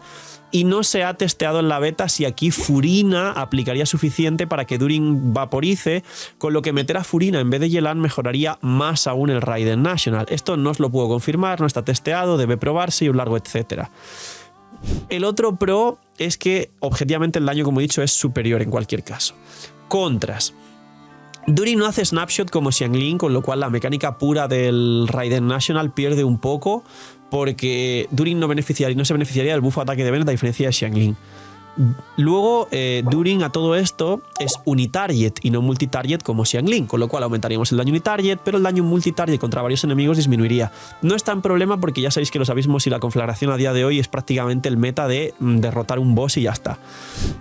y no se ha testeado en la beta si aquí Furina aplicaría suficiente para que During vaporice, con lo que meter a Furina en vez de Yelan mejoraría más aún el Raiden National. Esto no os lo puedo confirmar, no está testeado, debe probarse y un largo etcétera. El otro pro es que objetivamente el daño, como he dicho, es superior en cualquier caso. Contras. During no hace snapshot como Xiangling, con lo cual la mecánica pura del Raiden National pierde un poco, porque During no se beneficiaría del buffo ataque de Bennett a diferencia de Xiangling. Luego, During a todo esto es unitarget y no multitarget como Xiangling, con lo cual aumentaríamos el daño unitarget, pero el daño multitarget contra varios enemigos disminuiría. No es tan problema porque ya sabéis que los abismos y la conflagración a día de hoy es prácticamente el meta de derrotar un boss y ya está.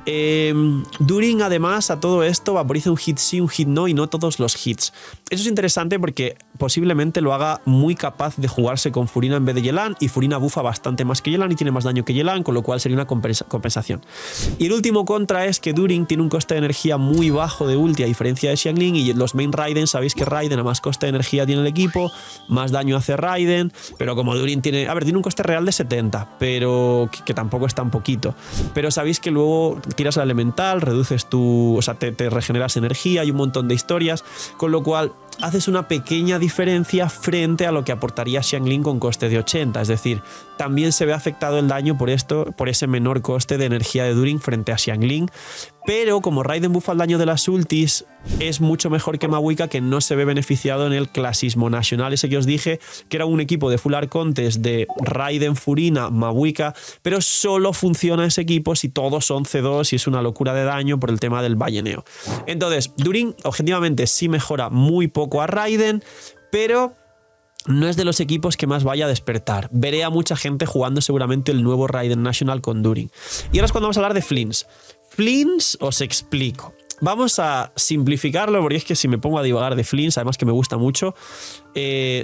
During además a todo esto vaporiza un hit sí, un hit no y no todos los hits. Eso es interesante porque posiblemente lo haga muy capaz de jugarse con Furina en vez de Yelan, y Furina bufa bastante más que Yelan y tiene más daño que Yelan, con lo cual sería una compensación. Y el último contra es que During tiene un coste de energía muy bajo de ulti a diferencia de Xiangling, y los main Raiden, sabéis que Raiden a más coste de energía tiene el equipo, más daño hace Raiden, pero como During tiene un coste real de 70, pero que tampoco es tan poquito. Pero sabéis que luego tiras al elemental, reduces te regeneras energía y un montón de historias, con lo cual haces una pequeña diferencia frente a lo que aportaría Xiangling con coste de 80, es decir, también se ve afectado el daño por ese menor coste de energía de During frente a Xiangling, pero como Raiden buffa el daño de las ultis, es mucho mejor que Mavuika, que no se ve beneficiado en el clasismo nacional ese que os dije, que era un equipo de full arcontes de Raiden, Furina, Mavuika, pero solo funciona ese equipo si todos son C2 y es una locura de daño por el tema del balleneo. Entonces, During objetivamente sí mejora muy poco a Raiden, pero no es de los equipos que más vaya a despertar. Veré a mucha gente jugando seguramente el nuevo Raiden National con During. Y ahora es cuando vamos a hablar de Flins. Flins os explico. Vamos a simplificarlo porque es que si me pongo a divagar de Flins, además que me gusta mucho,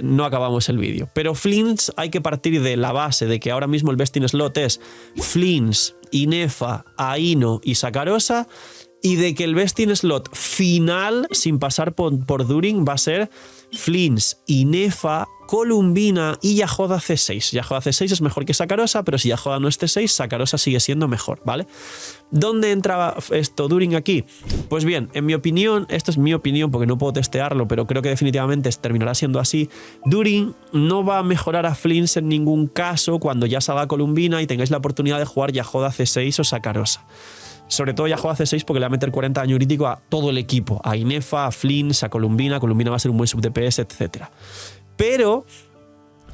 no acabamos el vídeo. Pero Flins hay que partir de la base de que ahora mismo el best in slot es Flins, Inefa, Aino y Sakarosa. y de que el best in slot final, sin pasar por During, va a ser Flins, Inefa, Columbina y Yahoda C6. Yahoda C6 es mejor que Sakarosa, pero si Yahoda no es C6, Sakarosa sigue siendo mejor, ¿vale? ¿Dónde entra esto During aquí? Pues bien, en mi opinión, esto es mi opinión porque no puedo testearlo, pero creo que definitivamente terminará siendo así. During no va a mejorar a Flins en ningún caso cuando ya salga Columbina y tengáis la oportunidad de jugar Yahoda C6 o Sakarosa. Sobre todo Yahoda C6 porque le va a meter 40 daño crítico a todo el equipo, a Inefa, a Flins, a Columbina. Columbina va a ser un buen sub DPS, etc. Pero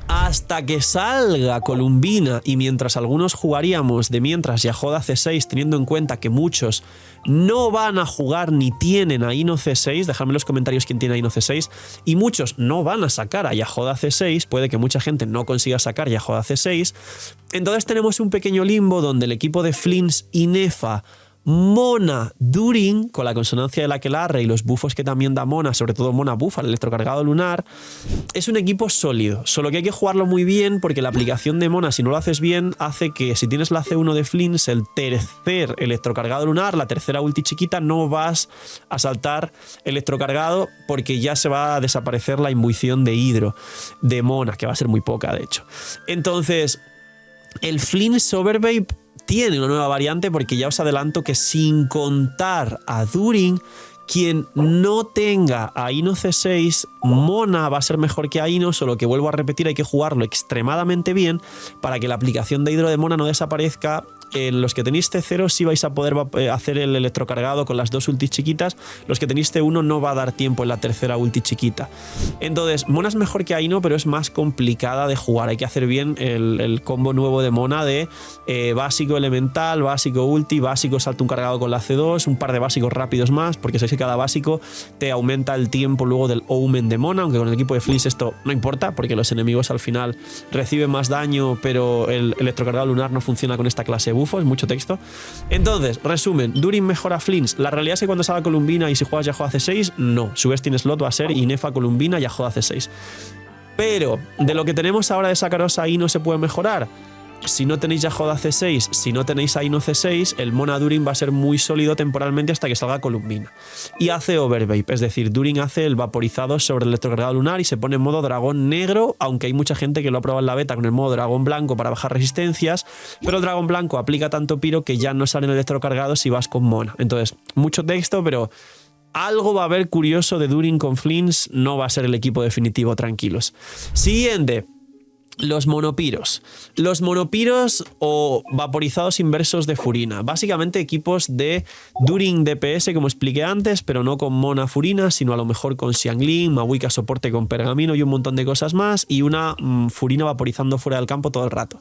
hasta que salga Columbina y mientras algunos jugaríamos de mientras Yahoda C6, teniendo en cuenta que muchos no van a jugar ni tienen a Ino C6, dejadme en los comentarios quién tiene a Ino C6, y muchos no van a sacar a Yahoda C6, puede que mucha gente no consiga sacar Yahoda C6, entonces tenemos un pequeño limbo donde el equipo de Flins, Inefa, Mona, During, con la consonancia del Aquelarre y los buffos que también da Mona, sobre todo Mona buffa, el electrocargado lunar, es un equipo sólido. Solo que hay que jugarlo muy bien porque la aplicación de Mona, si no lo haces bien, hace que si tienes la C1 de Flins, el tercer electrocargado lunar, la tercera ulti chiquita, no vas a saltar electrocargado porque ya se va a desaparecer la imbuición de hidro de Mona, que va a ser muy poca, de hecho. Entonces, el Flins Overvape tiene una nueva variante porque ya os adelanto que sin contar a During, quien no tenga a Ino C6, Mona va a ser mejor que a Ino, solo que vuelvo a repetir, hay que jugarlo extremadamente bien para que la aplicación de hidro de Mona no desaparezca. Los que tenéis T0 sí vais a poder hacer el electrocargado con las dos ultis chiquitas. Los que tenéis T1 no va a dar tiempo en la tercera ulti chiquita. Entonces, Mona es mejor que Aino, pero es más complicada de jugar. Hay que hacer bien el combo nuevo de Mona de básico elemental, básico ulti, básico salto un cargado con la C2, un par de básicos rápidos más, porque sabéis que cada básico te aumenta el tiempo luego del Omen de Mona, aunque con el equipo de Flins esto no importa, porque los enemigos al final reciben más daño, pero el electrocargado lunar no funciona con esta clase de bufos, mucho texto. Entonces, resumen, During mejora Flins. La realidad es que cuando salga Columbina y si juegas Yahoda C6, no. Su best in slot va a ser Inefa, Columbina, Yahoda C6. Pero, de lo que tenemos ahora de Sakarosa, ahí no se puede mejorar. Si no tenéis Yahoda C6, si no tenéis a Ino C6, el Mona During va a ser muy sólido temporalmente hasta que salga Columbina. Y hace Overvape, es decir, During hace el vaporizado sobre el electrocargado lunar y se pone en modo dragón negro, aunque hay mucha gente que lo ha probado en la beta con el modo dragón blanco para bajar resistencias, pero el dragón blanco aplica tanto piro que ya no salen electrocargados si vas con Mona. Entonces, mucho texto, pero algo va a haber curioso de During con Flins, no va a ser el equipo definitivo, tranquilos. Siguiente. Los monopiros. Los monopiros o vaporizados inversos de Furina. Básicamente equipos de During DPS, como expliqué antes, pero no con Mona Furina, sino a lo mejor con Xiangling, Mawika soporte con pergamino y un montón de cosas más, y una Furina vaporizando fuera del campo todo el rato.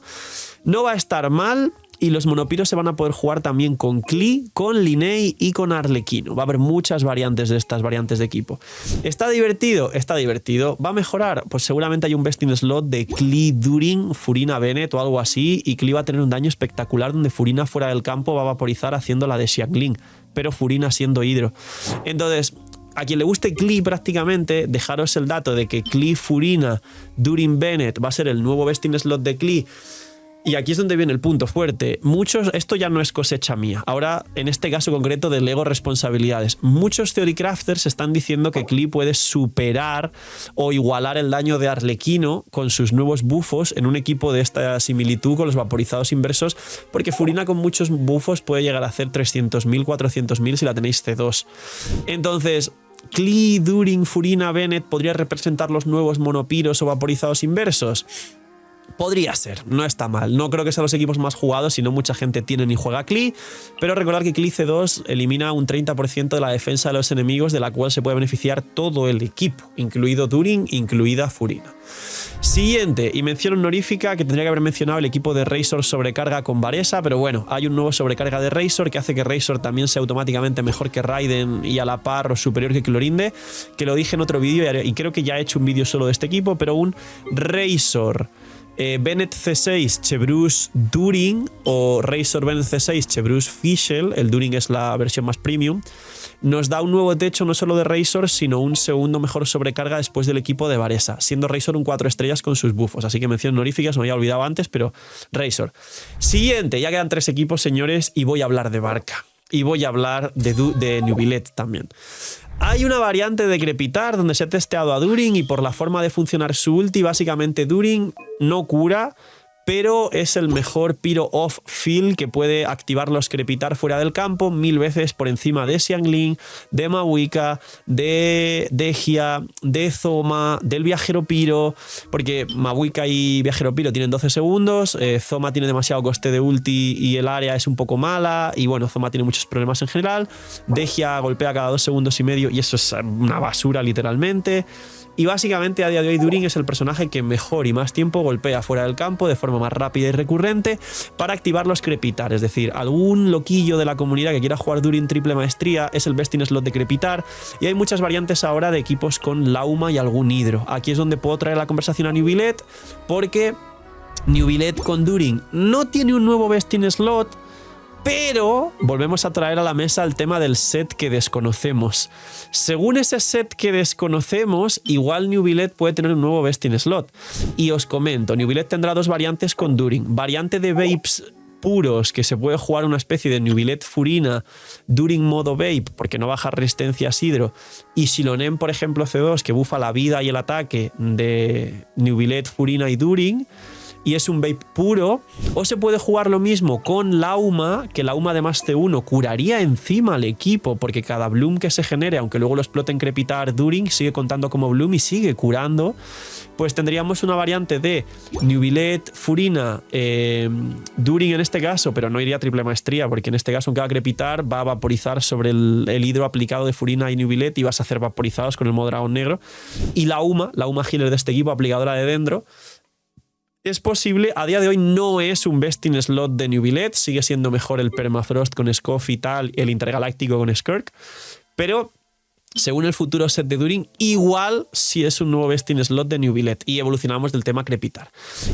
No va a estar mal. Y los monopiros se van a poder jugar también con Klee, con Linei y con Arlequino. Va a haber muchas variantes de estas variantes de equipo. ¿Está divertido? Está divertido. ¿Va a mejorar? Pues seguramente hay un best in slot de Klee During, Furina Bennett o algo así. Y Klee va a tener un daño espectacular donde Furina fuera del campo va a vaporizar haciendo la de Xiangling, pero Furina siendo hidro. Entonces, a quien le guste Klee prácticamente, dejaros el dato de que Klee Furina During Bennett va a ser el nuevo best in slot de Klee. Y aquí es donde viene el punto fuerte. Muchos, esto ya no es cosecha mía. Ahora, en este caso concreto, delego responsabilidades. Muchos Theory Crafters están diciendo que Klee puede superar o igualar el daño de Arlequino con sus nuevos bufos en un equipo de esta similitud con los vaporizados inversos, porque Furina con muchos bufos puede llegar a hacer 300.000, 400.000 si la tenéis C2. Entonces, Klee, During, Furina, Bennett podría representar los nuevos monopiros o vaporizados inversos. Podría ser, no está mal. No creo que sean los equipos más jugados, sino mucha gente tiene ni juega Klee, pero recordad que Klee C2 elimina un 30% de la defensa de los enemigos, de la cual se puede beneficiar todo el equipo, incluido During, incluida Furina. Siguiente, y mención honorífica que tendría que haber mencionado el equipo de Razor sobrecarga con Varesa, pero bueno, hay un nuevo sobrecarga de Razor que hace que Razor también sea automáticamente mejor que Raiden y a la par o superior que Clorinde, que lo dije en otro vídeo y creo que ya he hecho un vídeo solo de este equipo, pero un Razor Bennett C6 Chevreuse During o Razor Bennett C6 Chevreuse Fischl, el During es la versión más premium, nos da un nuevo techo no solo de Razor, sino un segundo mejor sobrecarga después del equipo de Varesa, siendo Razor un 4 estrellas con sus bufos, así que mención honorífica, se me había olvidado antes, pero Razor. Siguiente, ya quedan 3 equipos, señores, y voy a hablar de Barca. y voy a hablar de Neuvillette también. Hay una variante de Crepitar donde se ha testeado a During y por la forma de funcionar su ulti, básicamente During no cura, pero es el mejor Pyro Off Field que puede activar los Crepitar fuera del campo 1000 veces por encima de Xiangling, de Mahuika, de Gia, de Zoma, del Viajero Pyro, porque Mahuika y Viajero Pyro tienen 12 segundos, Zoma tiene demasiado coste de ulti y el área es un poco mala, y bueno, Zoma tiene muchos problemas en general, de Gia golpea cada 2 segundos y medio y eso es una basura literalmente. Y básicamente a día de hoy During es el personaje que mejor y más tiempo golpea fuera del campo de forma más rápida y recurrente para activar los Crepitar. Es decir, algún loquillo de la comunidad que quiera jugar During triple maestría es el best in slot de Crepitar. Y hay muchas variantes ahora de equipos con Lauma y algún Hidro. Aquí es donde puedo traer la conversación a Neuvillette, porque Neuvillette con During no tiene un nuevo best in slot, pero volvemos a traer a la mesa el tema del set que desconocemos. Según ese set que desconocemos, igual Neuvillette puede tener un nuevo best in slot. Y os comento, Neuvillette tendrá 2 variantes con During. Variante de Vapes puros, que se puede jugar una especie de Neuvillette Furina During modo Vape, porque no baja resistencias hidro. Y Xilonen, por ejemplo, C2, que bufa la vida y el ataque de Neuvillette Furina y During, y es un vape puro. O se puede jugar lo mismo con Lauma, que Lauma de más C1 curaría encima al equipo, porque cada Bloom que se genere, aunque luego lo explote en Crepitar, During sigue contando como Bloom y sigue curando. Pues tendríamos una variante de Neuvillette, Furina, During en este caso, pero no iría triple maestría, porque en este caso aunque haga Crepitar va a vaporizar sobre el hidro aplicado de Furina y Neuvillette y vas a hacer vaporizados con el modo dragón negro. Y Lauma healer de este equipo, aplicadora de Dendro. Es posible, a día de hoy no es un best in slot de Neuvillette, sigue siendo mejor el Permafrost con Scoff y tal, el Intergaláctico con Skirk, pero según el futuro set de During, igual sí es un nuevo best in slot de Neuvillette, y evolucionamos del tema Crepitar.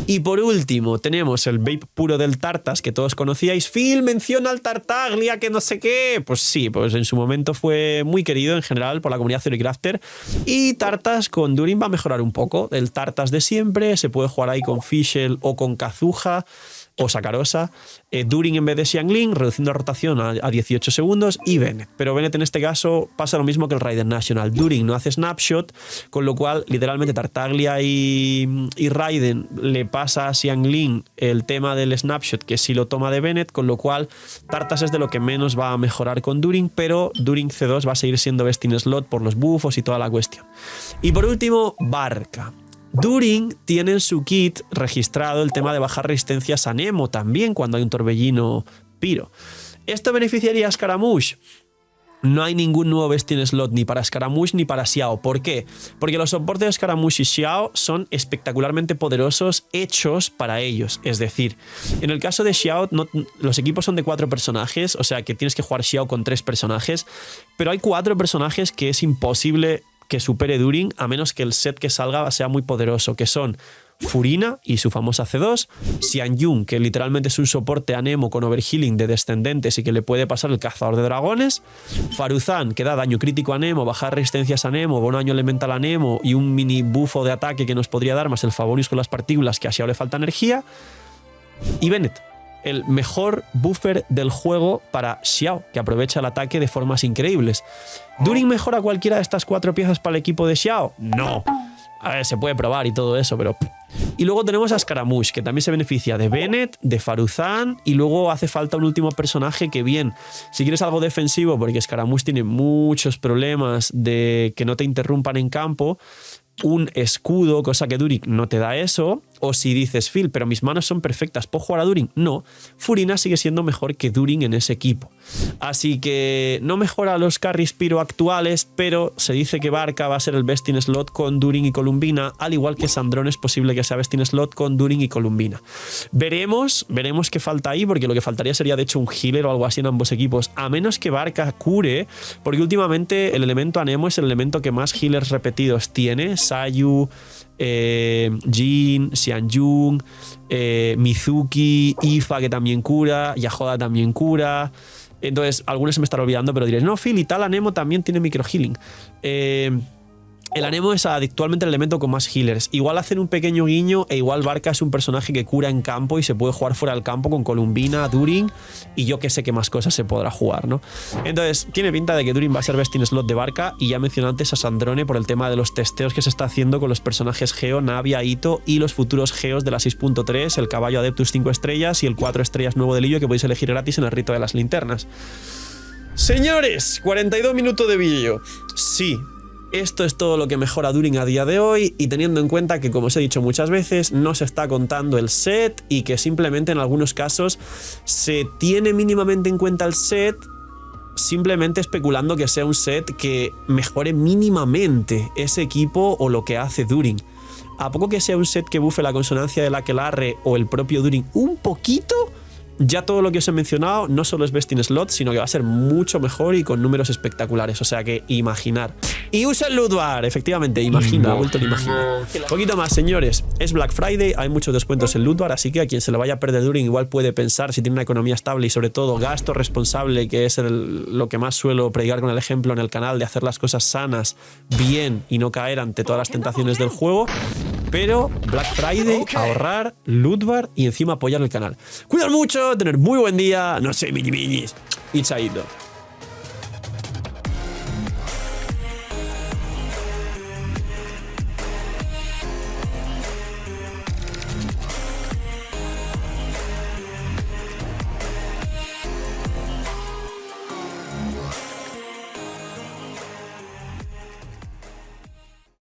Y por último tenemos el vape puro del Tartas, que todos conocíais. Phil, menciona al Tartaglia, que no sé qué. Pues sí, pues en su momento fue muy querido en general por la comunidad Theorycrafter, y Tartas con During va a mejorar un poco. El Tartas de siempre, se puede jugar ahí con Fischl o con Kazuha o Sakarosa, During en vez de Xiangling, reduciendo la rotación a 18 segundos, y Bennett. Pero Bennett en este caso pasa lo mismo que el Raiden National. During no hace snapshot, con lo cual literalmente Tartaglia y Raiden le pasa a Xiangling el tema del snapshot, que sí lo toma de Bennett, con lo cual Tartas es de lo que menos va a mejorar con During, pero During C2 va a seguir siendo best in slot por los buffos y toda la cuestión. Y por último, Barca. During tiene en su kit registrado el tema de bajar resistencias a Nemo también cuando hay un torbellino Pyro. ¿Esto beneficiaría a Scaramouche? No hay ningún nuevo best in slot ni para Scaramouche ni para Xiao. ¿Por qué? Porque los soportes de Scaramouche y Xiao son espectacularmente poderosos hechos para ellos. Es decir, en el caso de Xiao, los equipos son de 4 personajes, o sea que tienes que jugar Xiao con 3 personajes, pero hay 4 personajes que es imposible que supere During, a menos que el set que salga sea muy poderoso, que son Furina y su famosa C2, Xianyun, que literalmente es un soporte a Nemo con overhealing de descendentes y que le puede pasar el cazador de dragones, Faruzan, que da daño crítico a Nemo, bajar resistencias a Nemo, buen daño elemental a Nemo y un mini bufo de ataque que nos podría dar más el Favorius con las partículas, que a Xiao le falta energía, y Bennett, el mejor buffer del juego para Xiao, que aprovecha el ataque de formas increíbles. ¿During mejora cualquiera de estas 4 piezas para el equipo de Xiao? No. A ver, se puede probar y todo eso, pero... Y luego tenemos a Scaramouche, que también se beneficia de Bennett, de Faruzan, y luego hace falta un último personaje que, bien, si quieres algo defensivo, porque Scaramouche tiene muchos problemas de que no te interrumpan en campo, un escudo, cosa que During no te da eso. O si dices, Phil, pero mis manos son perfectas, ¿puedo jugar a During? No, Furina sigue siendo mejor que During en ese equipo. Así que no mejora los carries Pyro actuales, pero se dice que Barca va a ser el best in slot con During y Columbina, al igual que Sandrón es posible que sea best in slot con During y Columbina. Veremos qué falta ahí, porque lo que faltaría sería de hecho un healer o algo así en ambos equipos, a menos que Barca cure, porque últimamente el elemento Anemo es el elemento que más healers repetidos tiene. Sayu, Jin, Xianyun, Mizuki, Ifa, que también cura, Yahoda también cura. Entonces, algunos se me están olvidando, pero diréis, no, Phil, y tal Anemo también tiene microhealing. El Anemo es actualmente el elemento con más healers. Igual hacen un pequeño guiño e igual Barca es un personaje que cura en campo y se puede jugar fuera del campo con Columbina, Durin y yo que sé qué más cosas se podrá jugar, ¿no? Entonces, tiene pinta de que Durin va a ser best in slot de Barca y ya mencioné antes a Sandrone por el tema de los testeos que se está haciendo con los personajes Geo, Navia, Ito y los futuros Geos de la 6.3, el caballo Adeptus 5 estrellas y el 4 estrellas nuevo de Lillo que podéis elegir gratis en el rito de las linternas. Señores, 42 minutos de vídeo. Sí. Esto es todo lo que mejora Durin a día de hoy y teniendo en cuenta que, como os he dicho muchas veces, no se está contando el set y que simplemente en algunos casos se tiene mínimamente en cuenta el set simplemente especulando que sea un set que mejore mínimamente ese equipo o lo que hace Durin. A poco que sea un set que buffe la consonancia del Aquelarre o el propio Durin un poquito, ya todo lo que os he mencionado no solo es best in slot, sino que va a ser mucho mejor y con números espectaculares. O sea que imaginar. Y usa el loot bar, efectivamente, imagina, ha vuelto el imagina. Poquito más, señores. Es Black Friday, hay muchos descuentos en loot bar, así que a quien se le vaya a perder Durin igual puede pensar si tiene una economía estable y sobre todo gasto responsable, que es lo que más suelo predicar con el ejemplo en el canal, de hacer las cosas sanas, bien y no caer ante todas las tentaciones del juego. Pero Black Friday, ahorrar, loot bar y encima apoyar el canal. Cuidad mucho, tener muy buen día, no sé, mini minis y chaito.